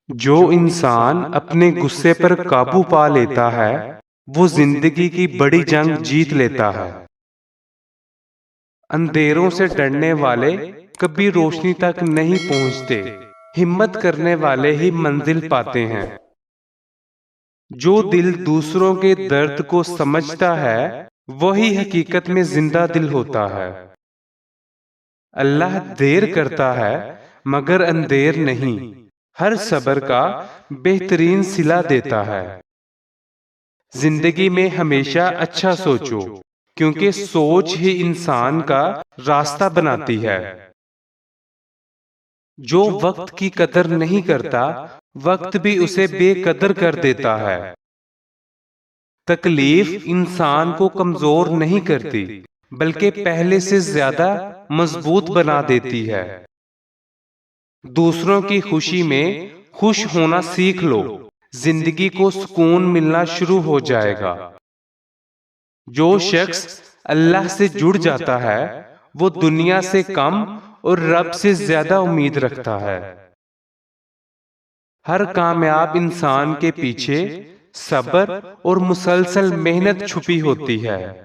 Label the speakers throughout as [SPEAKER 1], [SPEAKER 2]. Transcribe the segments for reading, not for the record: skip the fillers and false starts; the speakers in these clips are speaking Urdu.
[SPEAKER 1] جو انسان اپنے غصے پر قابو پا لیتا ہے وہ زندگی کی بڑی جنگ جیت لیتا ہے۔ اندھیروں سے ڈرنے والے کبھی روشنی تک نہیں پہنچتے، ہمت کرنے والے ہی منزل پاتے ہیں۔ جو دل دوسروں کے درد کو سمجھتا ہے وہی حقیقت میں زندہ دل ہوتا ہے۔ اللہ دیر کرتا ہے مگر اندھیر نہیں، ہر صبر کا بہترین صلہ دیتا ہے۔ زندگی میں ہمیشہ اچھا سوچو، کیونکہ سوچ ہی انسان کا راستہ بناتی ہے۔ جو وقت کی قدر نہیں کرتا وقت بھی اسے بے قدر کر دیتا ہے۔ تکلیف انسان کو کمزور نہیں کرتی بلکہ پہلے سے زیادہ مضبوط بنا دیتی ہے۔ دوسروں کی خوشی میں خوش ہونا سیکھ لو، زندگی کو سکون ملنا شروع ہو جائے گا۔ جو شخص اللہ سے جڑ جاتا ہے وہ دنیا سے کم اور رب سے زیادہ امید رکھتا ہے۔ ہر کامیاب انسان کے پیچھے صبر اور مسلسل محنت چھپی ہوتی ہے۔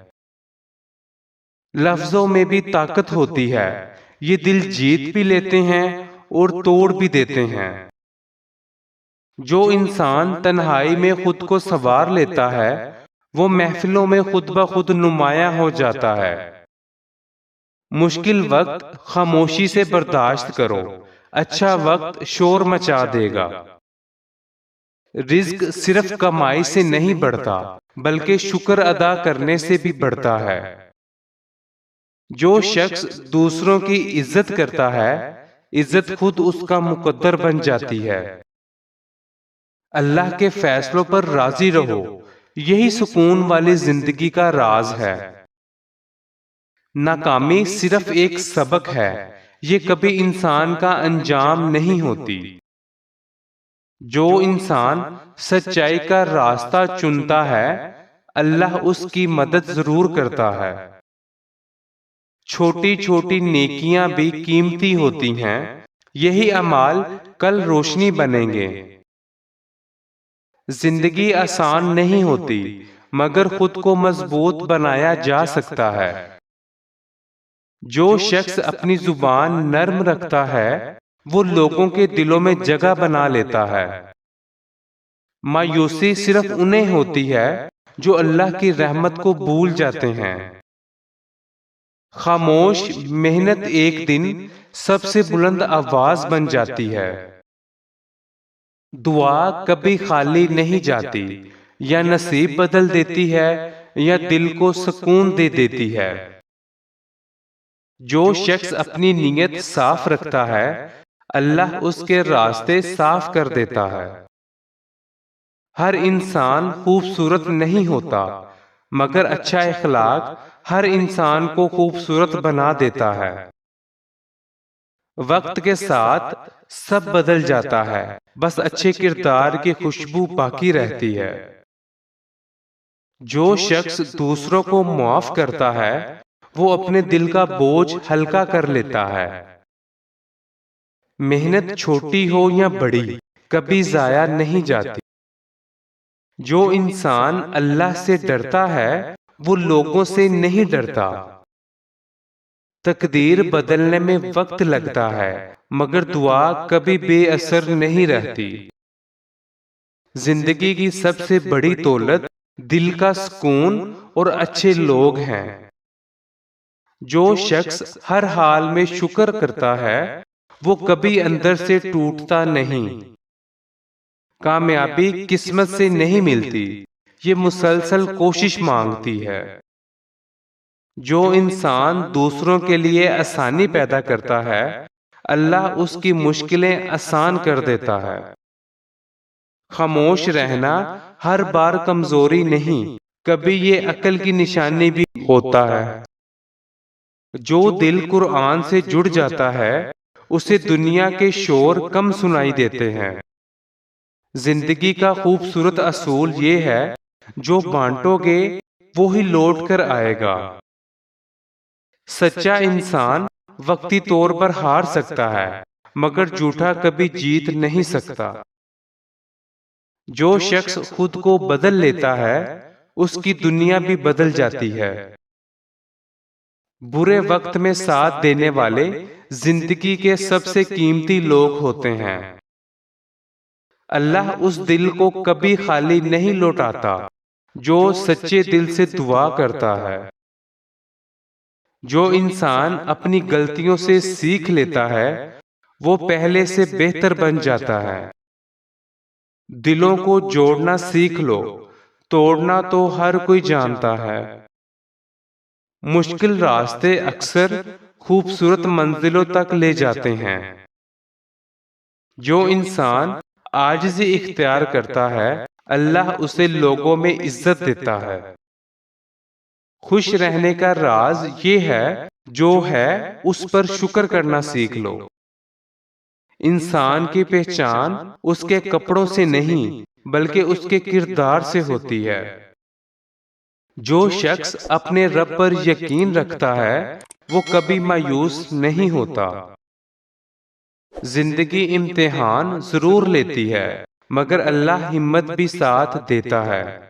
[SPEAKER 1] لفظوں میں بھی طاقت ہوتی ہے، یہ دل جیت بھی لیتے ہیں اور توڑ بھی دیتے ہیں۔ جو انسان تنہائی میں خود کو سنوار لیتا ہے وہ محفلوں میں خود بخود نمایاں ہو جاتا ہے۔ مشکل وقت خاموشی سے برداشت کرو، اچھا وقت شور مچا دے گا۔ رزق صرف کمائی سے نہیں بڑھتا بلکہ شکر ادا کرنے سے بھی بڑھتا ہے۔ جو شخص دوسروں کی عزت کرتا ہے عزت خود اس کا مقدر بن جاتی ہے۔ اللہ کے فیصلوں پر راضی رہو، یہی سکون والی زندگی کا راز ہے۔ ناکامی صرف ایک سبق ہے، یہ کبھی انسان کا انجام نہیں ہوتی۔ جو انسان سچائی کا راستہ چنتا ہے اللہ اس کی مدد ضرور کرتا ہے۔ چھوٹی چھوٹی نیکیاں بھی قیمتی ہوتی ہیں، یہی اعمال کل روشنی بنیں گے۔ زندگی آسان نہیں ہوتی مگر خود کو مضبوط بنایا جا سکتا ہے۔ جو شخص اپنی زبان نرم رکھتا ہے وہ لوگوں کے دلوں میں جگہ بنا لیتا ہے۔ مایوسی صرف انہیں ہوتی ہے جو اللہ کی رحمت کو بھول جاتے ہیں۔ خاموش محنت ایک دن سب سے بلند آواز بن جاتی ہے۔ دعا کبھی خالی نہیں جاتی، یا نصیب بدل دیتی ہے یا دل کو سکون دے دیتی ہے۔ جو شخص اپنی نیت صاف رکھتا ہے اللہ اس کے راستے صاف کر دیتا ہے۔ ہر انسان خوبصورت نہیں ہوتا مگر اچھا اخلاق ہر انسان کو خوبصورت بنا دیتا ہے۔ وقت کے ساتھ سب بدل جاتا ہے، بس اچھے کردار کی خوشبو باقی رہتی ہے۔ جو شخص دوسروں کو معاف کرتا ہے وہ اپنے دل کا بوجھ ہلکا کر لیتا ہے۔ محنت چھوٹی ہو یا بڑی کبھی ضائع نہیں جاتی۔ جو انسان اللہ سے ڈرتا ہے وہ لوگوں سے نہیں ڈرتا۔ تقدیر بدلنے میں وقت لگتا ہے مگر دعا کبھی بے اثر نہیں رہتی۔ زندگی کی سب سے بڑی دولت دل کا سکون اور اچھے لوگ ہیں۔ جو شخص ہر حال میں شکر کرتا ہے وہ کبھی اندر سے ٹوٹتا نہیں۔ کامیابی قسمت سے نہیں ملتی، یہ مسلسل کوشش مانگتی ہے۔ جو انسان دوسروں کے لیے آسانی پیدا کرتا ہے اللہ اس کی مشکلیں آسان کر دیتا ہے۔ خاموش رہنا ہر بار کمزوری نہیں، کبھی یہ عقل کی نشانی بھی ہوتا ہے۔ جو دل قرآن سے جڑ جاتا ہے اسے دنیا کے شور کم سنائی دیتے ہیں۔ زندگی کا خوبصورت اصول یہ ہے جو بانٹو گے وہی لوٹ کر آئے گا۔ سچا انسان وقتی طور پر ہار سکتا ہے مگر جھوٹا کبھی جیت نہیں سکتا۔ جو شخص خود کو بدل لیتا ہے اس کی دنیا بھی بدل جاتی ہے۔ برے وقت میں ساتھ دینے والے زندگی کے سب سے قیمتی لوگ ہوتے ہیں۔ اللہ اس دل کو کبھی خالی نہیں لوٹاتا جو سچے دل سے دعا کرتا ہے۔ جو انسان اپنی غلطیوں سے سیکھ لیتا ہے وہ پہلے سے بہتر بن جاتا ہے۔ دلوں کو جوڑنا سیکھ لو، توڑنا تو ہر کوئی جانتا ہے۔ مشکل راستے اکثر خوبصورت منزلوں تک لے جاتے ہیں۔ جو انسان عاجزی اختیار کرتا ہے اللہ اسے لوگوں میں عزت دیتا ہے۔ خوش رہنے کا راز یہ ہے جو ہے اس پر شکر کرنا سیکھ لو۔ انسان کی پہچان اس کے کپڑوں سے نہیں بلکہ اس کے کردار سے ہوتی ہے۔ جو شخص اپنے رب پر یقین رکھتا ہے وہ کبھی مایوس نہیں ہوتا۔ زندگی امتحان ضرور لیتی ہے مگر اللہ ہمت بھی ساتھ دیتا ہے۔